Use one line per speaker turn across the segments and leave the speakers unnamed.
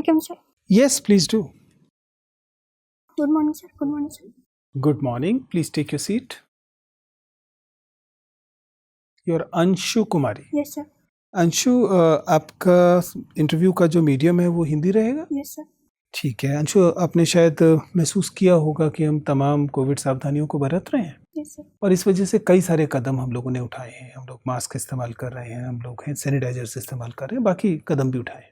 me come, sir?
Yes, please do.
Good morning, sir. Good morning, sir.
Good morning. Please take your seat. You're Anshu Kumari.
Yes, sir.
Anshu, आपका interview का जो medium है वो हिंदी रहेगा?
Yes, sir.
ठीक है। अंशु, आपने शायद महसूस किया होगा कि हम तमाम कोविड सावधानियों को बरत रहे हैं
Yes, sir.
और इस वजह से कई सारे कदम हम लोगों ने उठाए हैं। हम लोग मास्क इस्तेमाल कर रहे हैं, हम लोग सैनिटाइजर्स इस्तेमाल कर रहे हैं, बाकी कदम भी उठाए।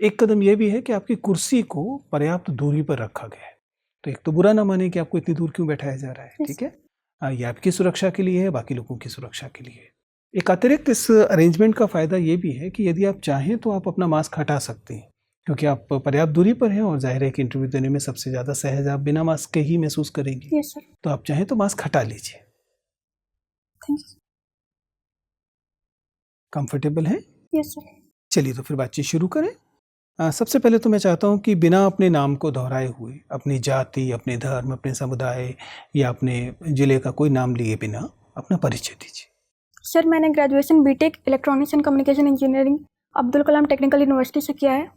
एक कदम ये भी है कि आपकी कुर्सी को पर्याप्त दूरी पर रखा गया है। तो एक तो बुरा ना माने कि आपको इतनी दूर क्यों बैठाया जा रहा है,
Yes,
ठीक है। ये आपकी सुरक्षा के लिए है, बाकी लोगों की सुरक्षा के लिए। एक अतिरिक्त इस अरेंजमेंट का फ़ायदा ये भी है कि यदि आप चाहें तो आप अपना मास्क हटा सकते हैं, क्योंकि आप पर्याप्त दूरी पर हैं और जाहिर है कि इंटरव्यू देने में सबसे ज़्यादा सहज आप बिना मास्क के ही महसूस करेंगे।
Yes, sir.
तो आप चाहें तो मास्क हटा लीजिए।
Thank you.
कंफर्टेबल हैं?
Yes, sir.
चलिए तो फिर बातचीत शुरू करें। सबसे पहले तो मैं चाहता हूं कि बिना अपने नाम को दोहराए हुए अपनी जाति, अपने धर्म, अपने समुदाय या अपने ज़िले का कोई नाम लिए बिना अपना परिचय दीजिए।
सर, मैंने graduation BTech electronics and communication engineering Abdul Kalam technical university से किया है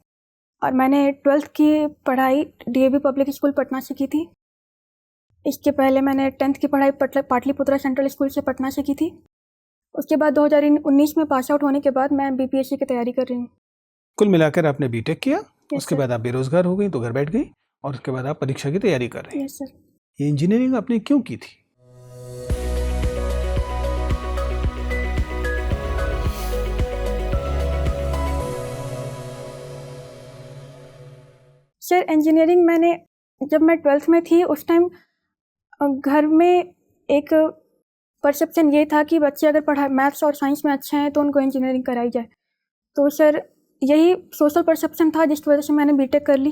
और मैंने 12th की पढ़ाई DAV पब्लिक स्कूल पटना से की थी। इसके पहले मैंने 10th की पढ़ाई पाटलिपुत्रा सेंट्रल स्कूल से पटना से की थी। उसके बाद 2019 में पास आउट होने के बाद मैं BPSC की तैयारी कर रही हूँ।
कुल मिलाकर आपने बीटेक किया, उसके
sir.
बाद आप बेरोजगार हो गई तो घर बैठ गई और उसके बाद आप परीक्षा की तैयारी कर रही हैं।
Yes, sir.
ये इंजीनियरिंग आपने क्यों की थी?
सर, इंजीनियरिंग मैंने जब मैं 12th में थी उस टाइम घर में एक परसेप्शन ये था कि बच्चे अगर पढ़ाई मैथ्स और साइंस में अच्छे हैं तो उनको इंजीनियरिंग कराई जाए। तो सर यही सोशल परसेप्शन था जिसकी वजह से मैंने बीटेक कर ली।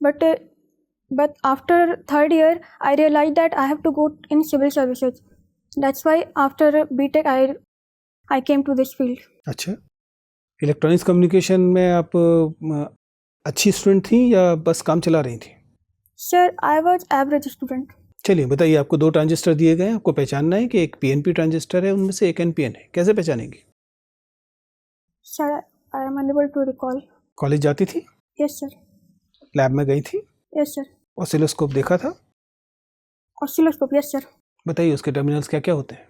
But after 3rd year I realise that I have to go in civil services. That's why after BTech I came to this field.
अच्छा, इलेक्ट्रॉनिक्स कम्युनिकेशन में आप अच्छी स्टूडेंट थी या बस काम चला रही थी?
Sir, I was average student.
चलिए बताइए, आपको 2 ट्रांजिस्टर दिए गए हैं, आपको पहचानना है कि एक PNP ट्रांजिस्टर है, उनमें से एक NPN है। कैसे पहचानेंगे?
Sir, I am unable to recall.
College जाती थी?
Yes sir.
लैब में गई थी?
Yes sir.
ऑसिलोस्कोप देखा था?
Oscilloscope, yes sir.
बताइए उसके टर्मिनल्स क्या क्या होते हैं?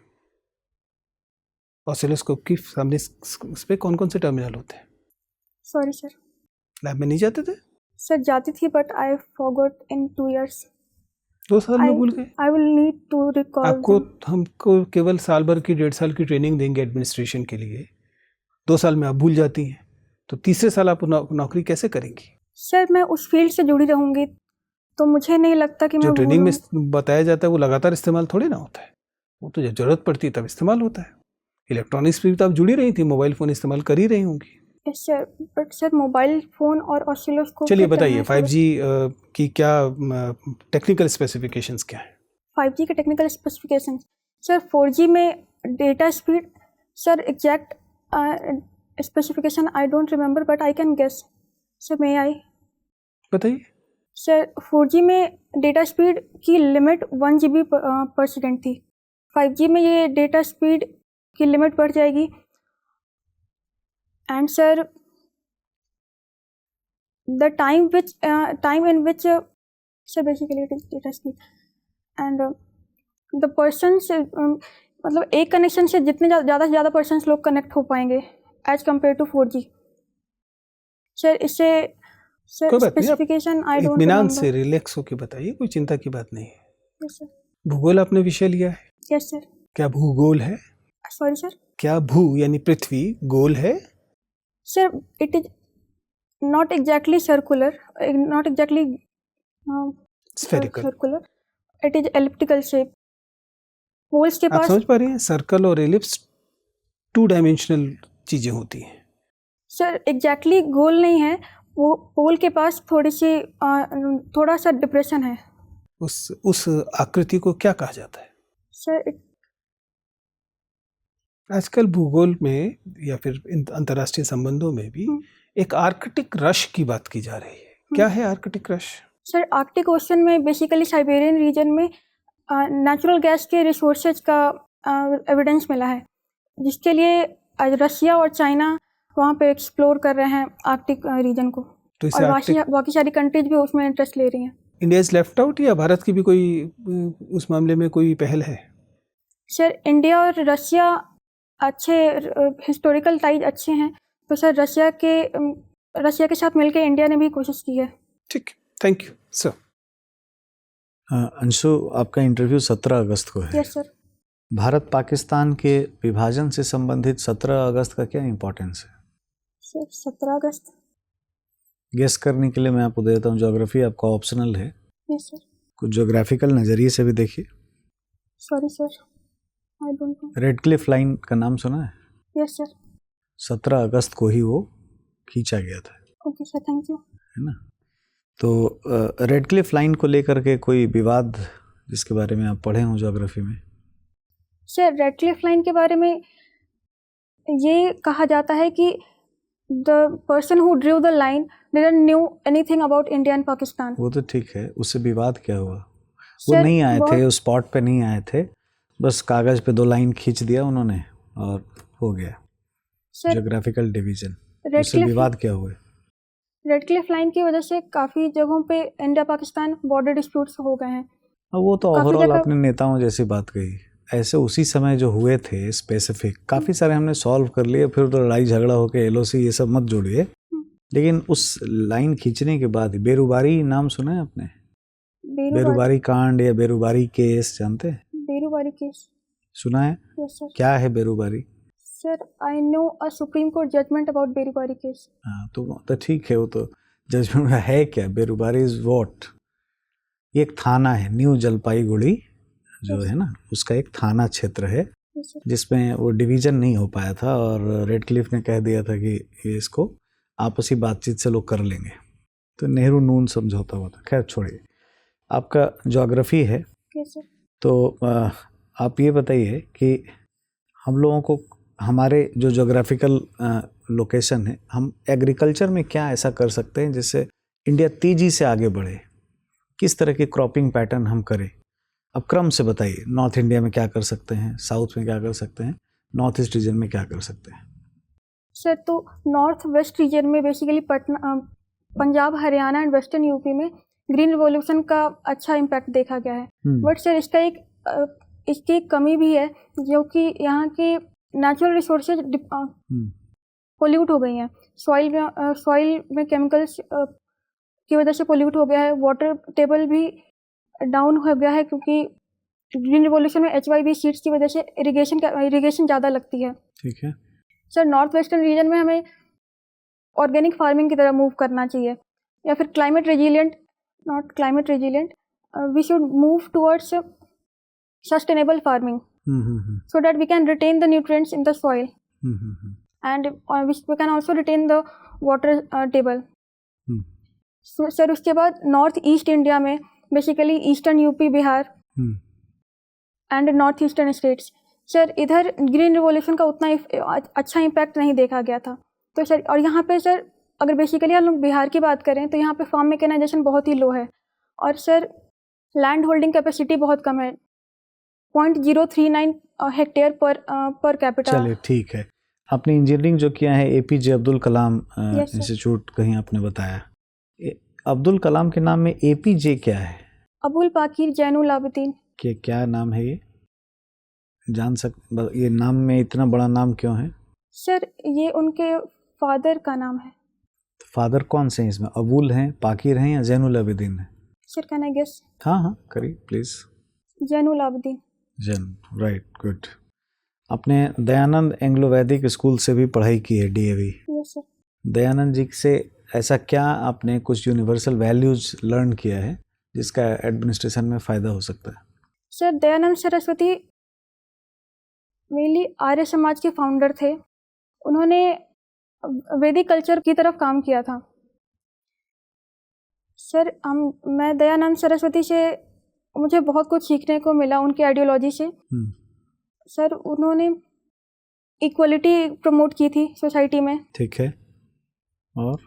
ऑसिलोस्कोप की सामने इस पे कौन कौन से टर्मिनल होते हैं?
Sorry sir.
लैब में नहीं जाते थे?
सर, जाती थी but I forgot in 2 years।
2 साल में भूल गए?
I will need to recall.
हमको केवल साल भर की 1.5 साल की ट्रेनिंग देंगे एडमिनिस्ट्रेशन के लिए, 2 साल में आप भूल जाती हैं, तो तीसरे साल आप नौकरी कैसे करेंगी?
सर, मैं उस फील्ड से जुड़ी रहूंगी तो मुझे नहीं लगता कि
जो
मैं
ट्रेनिंग में बताया जाता है वो लगातार इस्तेमाल थोड़ी ना होता है, वो तो जब जरूरत पड़ती है तब इस्तेमाल होता है। इलेक्ट्रॉनिक्स में तो आप जुड़ी रही थी, मोबाइल फ़ोन इस्तेमाल कर ही रही होंगी।
Yes sir, but sir mobile phone और ऑसिलोस्कोप।
चलिए बताइए 5G की क्या टेक्निकल स्पेसिफिकेशंस क्या हैं?
5G के टेक्निकल स्पेसिफिकेशंस सर, 4G में data speed, sir exact specification I don't remember but I can guess. Sir may I?
बताइए।
सर, 4G में डेटा स्पीड की लिमिट 1 GB पर सेकेंड थी। 5G में ये डेटा स्पीड की लिमिट बढ़ जाएगी। And sir the time in which sir basically it is data speed and the persons, मतलब एक कनेक्शन से जितने ज़्यादा से ज़्यादा पर्सन्स लोग कनेक्ट हो पाएंगे as compare to 4G। Sir इससे सर स्पेसिफिकेशन आई डोंट
इत्मीनान से रिलैक्स होके बताइए, कोई चिंता की बात नहीं है।
Yes sir.
भूगोल आपने विषय लिया है?
Yes sir.
क्या भूगोल है?
Sorry sir.
क्या भू यानी पृथ्वी गोल है?
Sir, it is not exactly circular, not exactly circular, it is elliptical shape. Poles के पास
आप समझ पा रही हैं, सर्कल और एलिप्स 2 डायमेंशनल चीजें होती हैं।
सर एग्जैक्टली गोल नहीं है, वो पोल के पास थोड़ा सा डिप्रेशन है।
उस आकृति को क्या कहा जाता है?
सर
आजकल भूगोल में या फिर अंतर्राष्ट्रीय संबंधों में भी एक आर्कटिक रश की बात की जा रही है। क्या है Arctic rush?
Sir, Arctic ocean में बेसिकली साइबेरियन रीजन में नेचुरल गैस के रिसोर्सेज का एविडेंस मिला है, जिसके लिए रशिया और चाइना वहाँ पे एक्सप्लोर कर रहे हैं आर्कटिक रीजन को।
तो इसे
और
आर्कटिक
बाकी सारी कंट्रीज भी उसमें इंटरेस्ट ले रही हैं।
इंडिया इज लेफ्ट आउट या भारत की भी कोई उस मामले में कोई पहल है?
सर इंडिया और रशिया अच्छे हिस्टोरिकल टाइज अच्छे हैं, तो सर रशिया के साथ मिलकर इंडिया ने भी कोशिश की है।
ठीक, थैंक यू सर।
अंशु, आपका इंटरव्यू 17 अगस्त को है।
Yes sir.
भारत पाकिस्तान के विभाजन से संबंधित 17 अगस्त का क्या इम्पोर्टेंस है?
सर 17 अगस्त
गेस करने के लिए मैं आपको देता हूँ, ज्योग्राफी आपका ऑप्शनल है।
Yes sir.
कुछ ज्योग्राफिकल नज़रिए से भी देखिए।
Sorry sir, I don't know.
Red Cliff line का नाम सुना है?
Yes sir.
17 अगस्त को ही वो खींचा गया था,
ओके सर, थैंक यू।
है ना? तो रेड क्लिफ लाइन को लेकर के कोई विवाद जिसके बारे में आप पढ़े हों ज्योग्राफी में?
सर रेड क्लिफ लाइन के बारे में ये कहा जाता है कि the person who Drew the line didn't knew anything about India and Pakistan.
वो तो ठीक है, उससे विवाद क्या हुआ? वो
सर,
नहीं आए थे, उस स्पॉट पे नहीं आए थे, बस कागज पे 2 लाइन खींच दिया उन्होंने और हो गया ज्योग्राफिकल डिवीजन। उससे विवाद क्या हुए?
रेड क्लिफ लाइन की वजह से काफ़ी जगहों पे इंडिया पाकिस्तान बॉर्डर डिस्प्यूट्स हो गए हैं।
वो तो ओवरऑल आपने नेताओं जैसी बात कही, ऐसे उसी समय जो हुए थे स्पेसिफिक काफ़ी सारे हमने सॉल्व कर लिए, फिर तो लड़ाई झगड़ा होकर LOC ये सब मत जोड़िए। लेकिन उस लाइन खींचने के बाद बेरुबारी नाम सुना है आपने? बेरुबारी कांड या बेरुबारी केस जानते हैं?
बेरुबारी केस
सुना है?
Yes sir. क्या
है Berubari?
Sir I know a supreme court judgment about Berubari case.
हाँ, तो ठीक है, वो तो जजमेंट है। क्या बेरुबारी इज व्हाट? ये एक थाना है, न्यू जलपाईगुड़ी जो है ना, उसका एक थाना क्षेत्र है जिसमें वो डिवीजन नहीं हो पाया था और रेड क्लिफ ने कह दिया था कि ये इसको आपसी बातचीत से लोग कर लेंगे, तो नेहरू नून समझौता हुआ था। खैर छोड़िए, आपका ज्योग्राफी है। तो आप ये बताइए कि हम लोगों को हमारे जो ज्योग्राफिकल लोकेशन है, हम एग्रीकल्चर में क्या ऐसा कर सकते हैं जिससे इंडिया तेजी से आगे बढ़े? किस तरह की क्रॉपिंग पैटर्न हम करें? अब क्रम से बताइए, नॉर्थ इंडिया में क्या कर सकते हैं, साउथ में क्या कर सकते हैं, नॉर्थ ईस्ट रीजन में क्या कर सकते हैं?
सर तो नॉर्थ वेस्ट रीजन में basically Punjab, Haryana and western UP में ग्रीन रिवॉल्यूशन का अच्छा इम्पैक्ट देखा गया है। बट सर इसकी एक कमी भी है, जो कि यहाँ की नेचुरल रिसोर्सेज पोल्यूट हो गई हैं। सॉइल में केमिकल्स की वजह से पोल्यूट हो गया है। वाटर टेबल भी डाउन हो गया है क्योंकि ग्रीन रिवॉल्यूशन में HYV सीड्स की वजह से इरिगेशन ज़्यादा लगती है।
ठीक है
सर, नॉर्थ वेस्टर्न रीजन में हमें ऑर्गेनिक फार्मिंग की तरफ मूव करना चाहिए, या फिर climate resilient, we should move towards sustainable farming so that we can retain the nutrients in the soil and we can also retain the water table. So sir उसके बाद north east India में basically eastern UP, Bihar and north eastern states, sir इधर green revolution का उतना अच्छा impact नहीं देखा गया था। तो सर और यहाँ पे सर अगर बेसिकली हम लोग बिहार की बात करें तो यहाँ पे फार्म मैकेनाइजेशन बहुत ही लो है और सर लैंड होल्डिंग कैपेसिटी बहुत कम है, 0.039 हेक्टेयर पर कैपिटा।
चलिए ठीक है, आपने इंजीनियरिंग जो किया है APJ अब्दुल कलाम इंस्टीट्यूट कहीं आपने बताया, अब्दुल कलाम के नाम में APJ क्या है?
अबुल पाकिर जैनुल आबिदीन।
क्या नाम है ये? ये नाम में इतना बड़ा नाम क्यों है?
सर ये उनके फादर का नाम है।
तो फादर कौन से हैं इसमें? अबुल हैं, पाकिर हैं या जैनुल आबिदीन है?
Sir can I guess?
हाँ करिए please.
Zainul Abidin.
Right, good. आपने दयानंद एंग्लो वैदिक स्कूल से भी पढ़ाई की है, DAV?
Yes sir. Dayanand
ji से ऐसा क्या आपने कुछ यूनिवर्सल वैल्यूज लर्न किया है जिसका एडमिनिस्ट्रेशन में फ़ायदा हो सकता है?
सर दयानंद सरस्वती मेनली आर्य समाज के फाउंडर थे। उन्होंने वैदिक कल्चर की तरफ काम किया था। सर मैं दयानंद सरस्वती से मुझे बहुत कुछ सीखने को मिला उनकी आइडियोलॉजी से। सर उन्होंने इक्वलिटी प्रमोट की थी सोसाइटी में।
ठीक है। और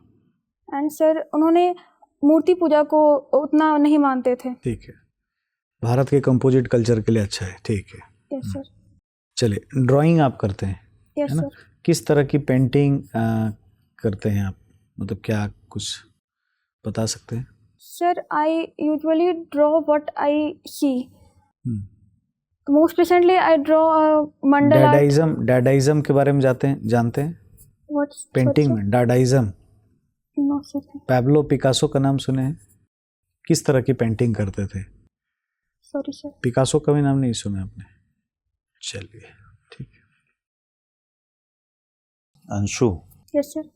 एंड सर उन्होंने मूर्ति पूजा को उतना नहीं मानते थे।
ठीक है, भारत के कंपोजिट कल्चर के लिए अच्छा है। ठीक है।
Yes sir.
चलिए, ड्राइंग आप करते हैं?
Yes sir.
किस तरह की पेंटिंग करते हैं आप? मतलब क्या कुछ बता सकते हैं?
Sir I usually draw what I see. Most recently I draw mandala art.
Dadaism के बारे में जानते हैं?
व्हाट्स
पेंटिंग में Dadaism.
No sir.
Pablo Picasso का नाम सुने हैं? किस तरह की पेंटिंग करते थे?
Sorry sir.
पिकासो का भी नाम नहीं सुना आपने? चलिए ठीक है.
Anshu,
yes sir.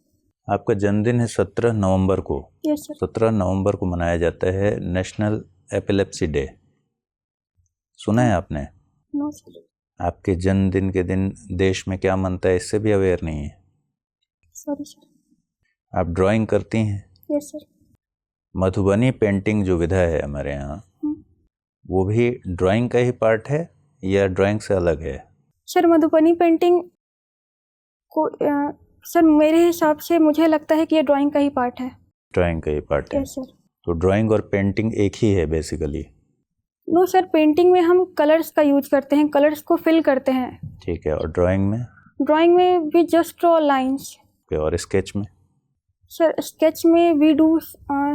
आपका जन्मदिन है 17 नवंबर को.
Yes sir.
17 नवंबर को मनाया जाता है नेशनल एपिलेप्सी डे. सुना है आपने?
No sir.
आपके जन्मदिन के दिन देश में क्या मनता है इससे भी अवेयर नहीं है.
Sorry sir.
आप ड्राइंग करती हैं?
Yes sir.
मधुबनी पेंटिंग जो विधा है हमारे यहाँ, वो भी ड्राइंग का ही पार्ट है या ड्राइंग से अलग है?
सर मधुबनी पेंटिंग को सर मेरे हिसाब से मुझे लगता है कि ये ड्राइंग का ही पार्ट है.
ड्राइंग का ही पार्ट है.
Yes sir.
तो ड्राइंग और पेंटिंग एक ही है बेसिकली?
नो सर, पेंटिंग में हम कलर्स का यूज करते हैं, कलर्स को फिल करते हैं.
ठीक है. और ड्राइंग में?
ड्राइंग में वी जस्ट ड्रॉ लाइंस.
और स्केच में?
सर स्केच में we do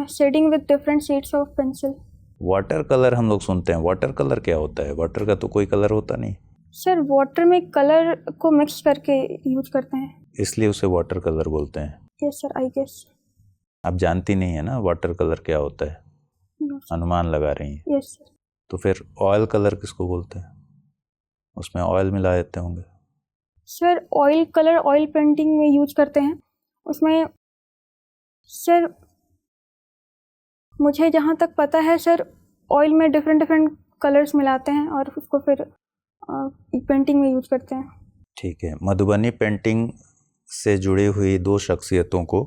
shading with different shades of pencil.
Water colour हम लोग सुनते हैं. वाटर कलर क्या होता है? वाटर का तो कोई कलर होता नहीं.
सर वाटर में कलर को मिक्स करके यूज करते हैं,
इसलिए उसे वाटर कलर बोलते हैं.
Yes sir. I guess.
आप जानती नहीं है ना वाटर कलर क्या होता है?
No sir.
अनुमान लगा रही हैं.
Yes sir.
तो फिर ऑयल कलर किसको बोलते हैं? उसमें ऑयल मिला देते होंगे.
Sir oil colour oil painting में यूज करते हैं. उसमें सर मुझे जहाँ तक पता है सर, ऑयल में डिफरेंट डिफरेंट कलर्स मिलाते हैं और उसको फिर पेंटिंग में यूज करते हैं.
ठीक है. मधुबनी पेंटिंग से जुड़ी हुई 2 शख्सियतों को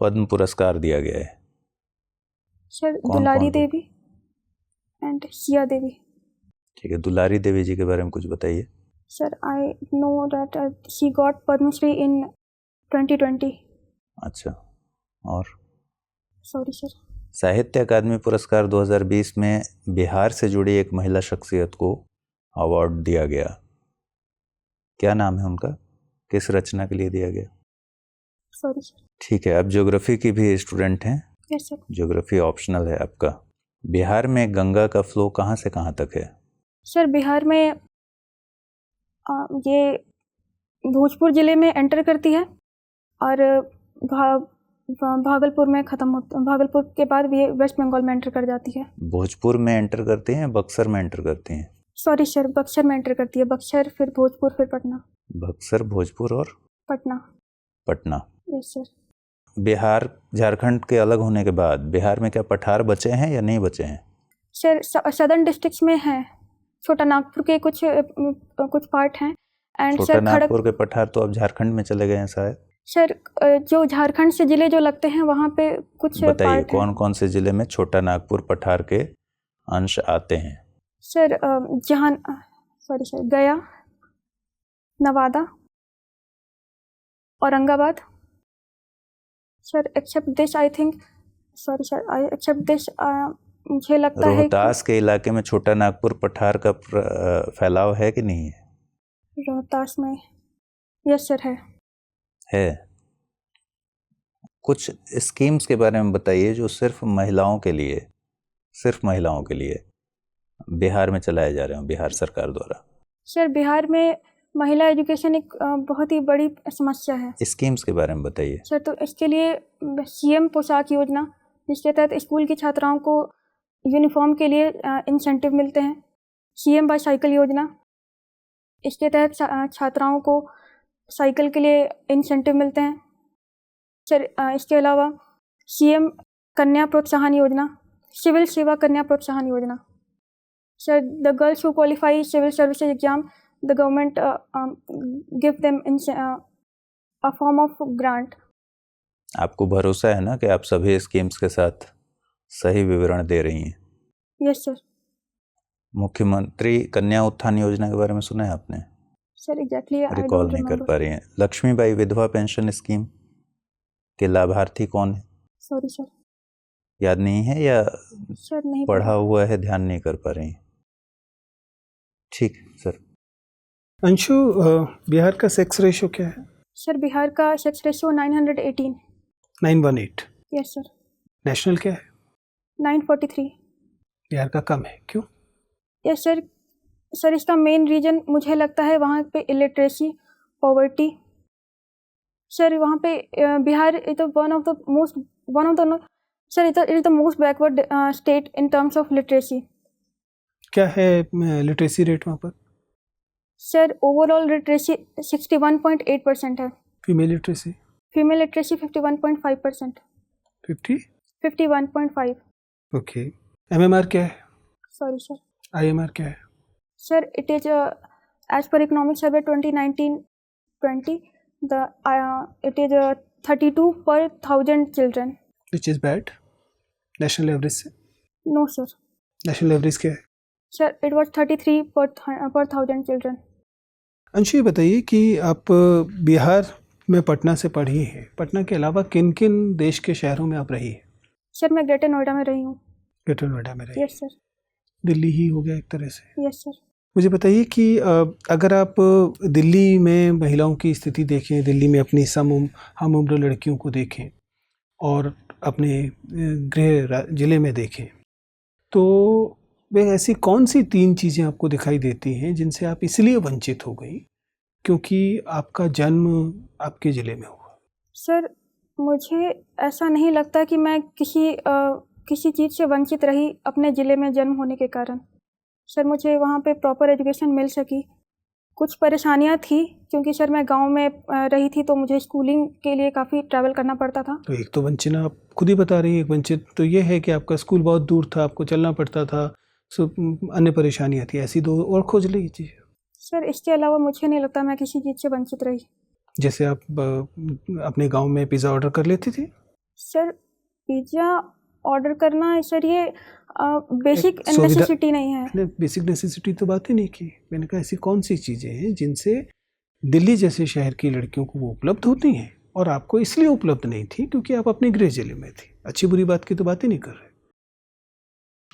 पद्म पुरस्कार दिया गया है.
सर
कौन
दुलारी
कौन?
देवी एंड सिया देवी.
ठीक है. दुलारी देवी जी के बारे में कुछ बताइए.
Sir I know that she got Padmashri in 2020.
अच्छा. और
सॉरी सर.
साहित्य अकादमी पुरस्कार 2020 में बिहार से जुड़ी एक महिला शख्सियत को अवार्ड दिया गया. क्या नाम है उनका? किस रचना के लिए दिया गया?
Sorry sir.
ठीक है. आप ज्योग्राफी की भी स्टूडेंट हैं?
Yes sir.
ज्योग्राफी ऑप्शनल है आपका. बिहार में गंगा का फ्लो कहाँ से कहाँ तक है?
सर बिहार में ये भोजपुर ज़िले में एंटर करती है और भागलपुर में ख़त्म होता है. भागलपुर के बाद ये वेस्ट बंगाल में एंटर कर जाती है.
भोजपुर में एंटर करती हैं, बक्सर में एंटर करती हैं?
सॉरी सर, बक्सर में एंटर करती है. बक्सर, फिर भोजपुर, फिर पटना.
बक्सर, भोजपुर और
पटना.
पटना.
Yes sir.
बिहार झारखंड के अलग होने के बाद बिहार में क्या पठार बचे हैं या नहीं बचे हैं?
सर सदर्न डिस्ट्रिक्ट्स में है. छोटा नागपुर के कुछ पार्ट हैं एंड
छोटा
सर
नागपुर के पठार तो अब झारखंड में चले गए हैं शायद.
सर जो झारखंड से ज़िले जो लगते हैं वहाँ पे कुछ
बताइए
पार्ट हैं.
कौन कौन से जिले में छोटा नागपुर पठार के अंश आते हैं?
Sir sorry sir, Gaya, Nawada, Aurangabad. Sir except this I think, sorry sir, I except this मुझे लगता है
रोहतास के इलाके में छोटा नागपुर पठार का फैलाव है कि नहीं है?
रोहतास में यस सर है.
कुछ स्कीम्स के बारे में बताइए जो सिर्फ महिलाओं के लिए बिहार में चलाए जा रहे हैं बिहार सरकार द्वारा.
सर बिहार में महिला एजुकेशन एक बहुत ही बड़ी समस्या है.
स्कीम्स के बारे में बताइए.
सर तो इसके लिए सीएम पोशाक योजना, जिसके तहत स्कूल की छात्राओं को यूनिफॉर्म के लिए इंसेंटिव मिलते हैं. सीएम बाईसाइकिल योजना, इसके तहत छात्राओं को साइकिल के लिए इंसेंटिव मिलते हैं. सर इसके अलावा सीएम कन्या प्रोत्साहन योजना, सिविल सेवा कन्या प्रोत्साहन योजना. Sir the girls who qualify civil services exam, the government give them a form of grant.
आपको भरोसा है ना कि आप सभी स्कीम्स के साथ सही विवरण दे रही हैं?
Yes sir.
मुख्यमंत्री कन्या उत्थान योजना के बारे में सुना है आपने?
सर एग्जैक्टली
रिकॉल नहीं कर पा रही हैं. लक्ष्मीबाई विधवा पेंशन स्कीम के लाभार्थी कौन है?
सॉरी सर,
याद नहीं है या
सर नहीं
पढ़ा हुआ है, ध्यान नहीं कर पा रही हैं? ठीक है सर.
अंशु, बिहार का सेक्स रेशो क्या है?
सर बिहार का sex ratio 918.
918.
Yes sir.
National क्या है?
943।
बिहार का कम है, क्यों?
Yes sir. सर इसका मेन रीज़न मुझे लगता है वहाँ पे इलिटरेसी, पॉवर्टी। सर वहाँ पे Bihar is the one of the sir it is the most backward state in terms of literacy.
क्या है लिटरेसी रेट वहाँ पर?
सर ओवरऑल लिटरेसी 61.8% है।
Female literacy?
Female literacy 51.5%। 51.5।
Okay. MMR क्या है?
Sorry sir.
आईएमआर क्या है?
Sir it is as per economic survey 2019-20 it is 32 per 1,000 children.
Which is bad national average से?
No sir.
नेशनल एवरेज क्या है?
Sir it was 33 per 1,000 children.
Anshu, ये बताइए कि आप बिहार में पटना से पढ़ी हैं, पटना के अलावा किन किन देश के शहरों में आप रही हैं?
सर मैं ग्रेटर नोएडा में रही हूँ।
ग्रेटर नोएडा में रही?
Yes sir.
दिल्ली ही हो गया एक तरह से।
Yes sir.
मुझे बताइए कि अगर आप दिल्ली में महिलाओं की स्थिति देखें, दिल्ली में अपनी हम उम्र लड़कियों को देखें और अपने गृह जिले में देखें, तो वे ऐसी कौन सी 3 चीज़ें आपको दिखाई देती हैं जिनसे आप इसलिए वंचित हो गई क्योंकि आपका जन्म आपके ज़िले में हुआ?
सर मुझे ऐसा नहीं लगता कि मैं किसी चीज़ से वंचित रही अपने ज़िले में जन्म होने के कारण। सर मुझे वहाँ पे प्रॉपर एजुकेशन मिल सकी। कुछ परेशानियाँ थी क्योंकि सर मैं गांव में रही थी तो मुझे स्कूलिंग के लिए काफ़ी ट्रैवल करना पड़ता था।
तो एक तो वंचना आप खुद ही बता रही हैं, एक वंचित तो ये है कि आपका स्कूल बहुत दूर था, आपको चलना पड़ता था, सो अन्य परेशानियाँ थी। ऐसी 2 और खोज लीजिए।
सर इसके अलावा मुझे नहीं लगता मैं किसी चीज़ से वंचित रही। जैसे
आप अपने गांव में पिज़्ज़ा ऑर्डर कर लेती थी?
सर पिज़्ज़ा ऑर्डर करना सर ये बेसिक नेसेसिटी नहीं है।
बेसिक नेसेसिटी तो बात ही नहीं की। मैंने कहा ऐसी कौन सी चीज़ें हैं जिनसे दिल्ली जैसे शहर की लड़कियों को वो उपलब्ध होती हैं और आपको इसलिए उपलब्ध नहीं थी क्योंकि आप अपने गृह जिले में थी। अच्छी बुरी बात की तो बात ही नहीं कर रहे।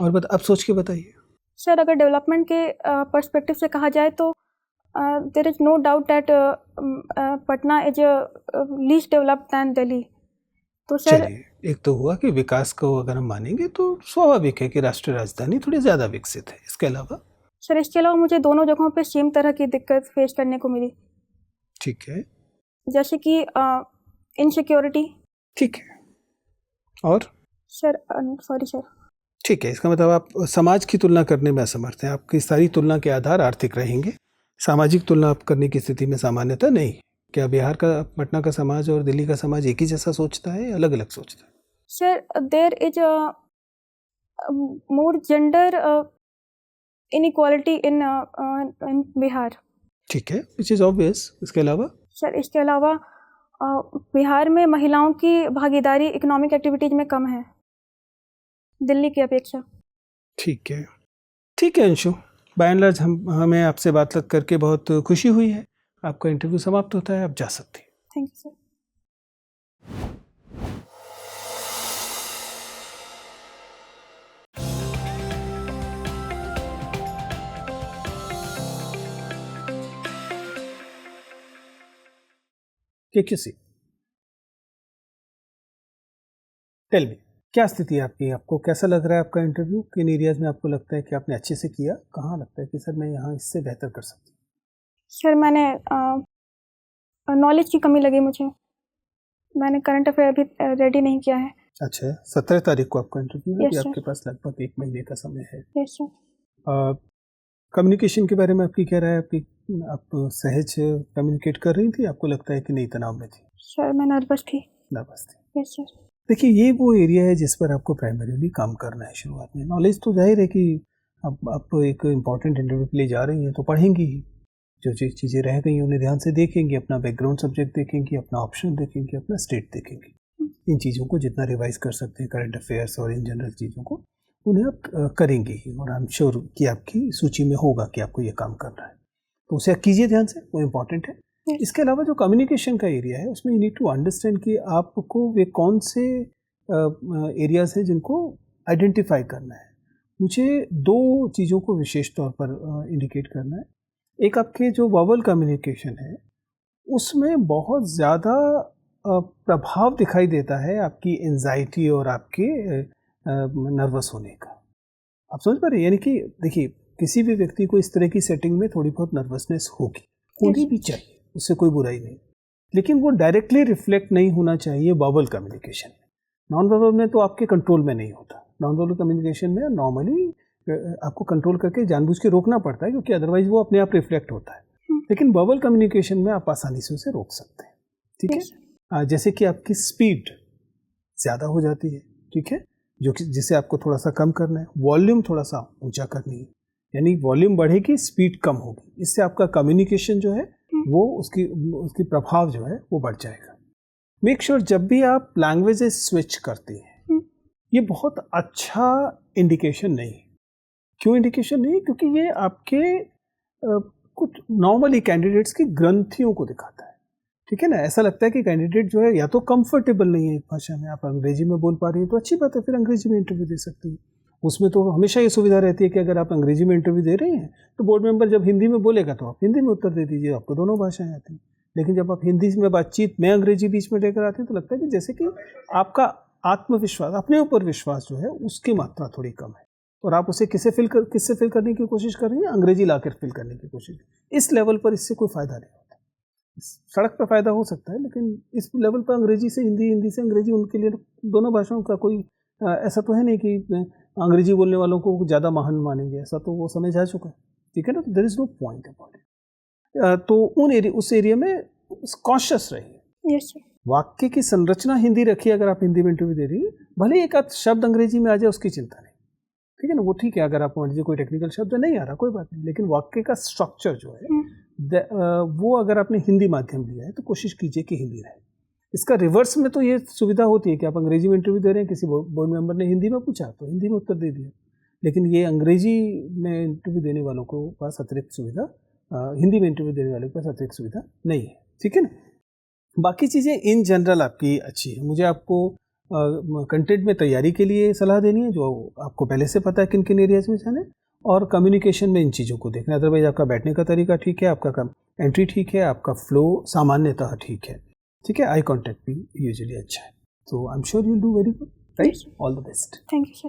और अब सोच के बताइए।
सर अगर डेवलपमेंट के पर्सपेक्टिव से कहा जाए तो there is no doubt that Patna is least developed than Delhi. तो सर
एक तो हुआ कि विकास को अगर हम मानेंगे तो स्वाभाविक है कि राष्ट्रीय राजधानी थोड़ी ज़्यादा विकसित है। इसके अलावा?
सर इसके अलावा मुझे दोनों जगहों पे सेम तरह की दिक्कत फेस करने को मिली।
ठीक है।
जैसे कि इनसिक्योरिटी।
ठीक है। और?
Sir sorry sir.
ठीक है, इसका मतलब आप समाज की तुलना करने में असमर्थ हैं। आपकी सारी तुलना के आधार आर्थिक रहेंगे, सामाजिक तुलना आप करने की स्थिति में सामान्यतः नहीं। क्या बिहार का, पटना का समाज और दिल्ली का समाज एक ही जैसा सोचता है या अलग अलग सोचता है?
Sir there is more gender inequality in Bihar.
ठीक है, विच इज़ ऑब्वियस। इसके अलावा?
सर इसके अलावा बिहार में महिलाओं की भागीदारी इकोनॉमिक एक्टिविटीज़ में कम है दिल्ली की अपेक्षा। ठीक है,
ठीक है अंशु, बाय एंड लार्ज हमें आपसे बात करके बहुत खुशी हुई है। आपका इंटरव्यू समाप्त होता है, आप जा सकते हैं।
Thank you sir.
KQC, tell me, क्या स्थिति है आपकी? आपको कैसा लग रहा है आपका इंटरव्यू? किन एरियाज में आपको लगता है कि आपने अच्छे से किया? कहाँ लगता है कि सर मैं यहाँ इससे बेहतर कर सकती हूँ?
सर मैंने नॉलेज की कमी लगी मुझे। मैंने करंट अफेयर अभी रेडी नहीं किया है।
अच्छा, 17 तारीख को आपका इंटरव्यू है।
Yes,
आपके पास लगभग 1 महीने का समय है।
Yes sir.
कम्युनिकेशन के बारे में आपकी क्या राय है? आप सहज कम्युनिकेट कर रही थी? आपको लगता है कि नहीं तनाव में थी?
सर मैं नर्वस थी। Yes sir.
देखिए, ये वो एरिया है जिस पर आपको प्राइमरीली काम करना है शुरुआत में। नॉलेज तो जाहिर है कि आप एक इम्पॉर्टेंट इंटरव्यू के लिए जा रही हैं तो पढ़ेंगी ही। जो चीज़ें रह गई उन्हें ध्यान से देखेंगी, अपना बैकग्राउंड सब्जेक्ट देखेंगी, अपना ऑप्शन देखेंगी, अपना स्टेट देखेंगी। इन चीज़ों को जितना रिवाइज कर सकते हैं, करंट अफेयर्स और इन जनरल चीज़ों को, उन्हें आप करेंगे ही। और आई एम श्योर कि आपकी सूची में होगा कि आपको ये काम करना है, तो उसे कीजिए ध्यान से, वो इम्पॉर्टेंट है। इसके अलावा जो कम्युनिकेशन का एरिया है उसमें यू नीड टू अंडरस्टैंड कि आपको वे कौन से एरियाज हैं जिनको आइडेंटिफाई करना है। मुझे 2 चीज़ों को विशेष तौर पर इंडिकेट करना है। एक, आपके जो वर्बल कम्युनिकेशन है उसमें बहुत ज़्यादा प्रभाव दिखाई देता है आपकी एंजाइटी और आपके नर्वस होने का। आप समझ पा रहे हैं? यानी कि देखिए, किसी भी व्यक्ति को इस तरह की सेटिंग में थोड़ी बहुत नर्वसनेस होगी, होनी भी चाहिए, उससे कोई बुराई नहीं, लेकिन वो डायरेक्टली रिफ्लेक्ट नहीं होना चाहिए वर्बल कम्युनिकेशन में। नॉन वर्बल में तो आपके कंट्रोल में नहीं होता। नॉन वर्बल कम्युनिकेशन में नॉर्मली आपको कंट्रोल करके जानबूझ के रोकना पड़ता है, क्योंकि अदरवाइज वो अपने आप रिफ्लेक्ट होता है। लेकिन वर्बल कम्युनिकेशन में आप आसानी से उसे रोक सकते हैं। ठीक है, जैसे कि आपकी स्पीड ज़्यादा हो जाती है, ठीक है, जो कि जिसे आपको थोड़ा सा कम करना है, वॉल्यूम थोड़ा सा ऊंचा करनी है, यानी वॉल्यूम बढ़ेगी, स्पीड कम होगी, इससे आपका कम्युनिकेशन जो है वो उसकी प्रभाव जो है वो बढ़ जाएगा। मेक श्योर जब भी आप लैंग्वेजेस स्विच करती हैं, ये बहुत अच्छा इंडिकेशन नहीं है। क्यों इंडिकेशन नहीं? क्योंकि ये आपके कुछ नॉर्मली कैंडिडेट्स की ग्रंथियों को दिखाता है। ठीक है ना, ऐसा लगता है कि कैंडिडेट जो है या तो कंफर्टेबल नहीं है एक भाषा में, आप अंग्रेजी में बोल पा रही हैं तो अच्छी बात है, फिर अंग्रेजी में इंटरव्यू दे सकती है। उसमें तो हमेशा ये सुविधा रहती है कि अगर आप अंग्रेजी में इंटरव्यू दे रहे हैं तो बोर्ड मेंबर जब हिंदी में बोलेगा तो आप हिंदी में उत्तर दे दीजिए, आपको दोनों भाषाएं आती हैं। लेकिन जब आप हिंदी में बातचीत में अंग्रेजी बीच में लेकर आते हैं तो लगता है कि जैसे कि आपका आत्मविश्वास, अपने ऊपर विश्वास जो है उसकी मात्रा थोड़ी कम है, और आप उसे किससे फिल करने की कोशिश कर रही हैं? अंग्रेजी लाकर फिल करने की कोशिश। इस लेवल पर इससे कोई फ़ायदा नहीं होता। सड़क पर फ़ायदा हो सकता है, लेकिन इस लेवल पर अंग्रेजी से हिंदी, हिंदी से अंग्रेजी, उनके लिए दोनों भाषाओं का कोई ऐसा तो है नहीं कि अंग्रेजी बोलने वालों को ज़्यादा महान मानेंगे, ऐसा तो वो समझ आ चुका है। ठीक है ना, तो there is no point about it. तो उस एरिया में कॉशियस रहिए।
Yes sir.
वाक्य की संरचना हिंदी रखिए। अगर आप हिंदी में इंटरव्यू दे रही है, भले एक आध शब्द अंग्रेजी में आ जाए उसकी चिंता नहीं, ठीक है ना, वो ठीक है। अगर आप मान लीजिए कोई टेक्निकल शब्द नहीं आ रहा, कोई बात नहीं, लेकिन वाक्य का स्ट्रक्चर जो है वो अगर आपने हिंदी माध्यम लिया है तो कोशिश कीजिए कि हिंदी रहे। इसका रिवर्स में तो ये सुविधा होती है कि आप अंग्रेजी में इंटरव्यू दे रहे हैं, किसी बोर्ड मेंबर ने हिंदी में पूछा तो हिंदी में उत्तर दे दिया, लेकिन ये अंग्रेजी में इंटरव्यू देने वालों को पास अतिरिक्त सुविधा, हिंदी में इंटरव्यू देने वालों के पास अतिरिक्त सुविधा नहीं है। ठीक है ना, बाकी चीज़ें इन जनरल आपकी अच्छी है। मुझे आपको कंटेंट में तैयारी के लिए सलाह देनी है, जो आपको पहले से पता है किन किन एरियाज में जाना है, और कम्युनिकेशन में इन चीज़ों को देखना है। अदरवाइज आपका बैठने का तरीका ठीक है, आपका एंट्री ठीक है, आपका फ्लो सामान्यतः ठीक है, ठीक है, आई कॉन्टैक्ट भी यूजुअली अच्छा है। तो I am sure you will do very good, right? All the best.
Thank you sir.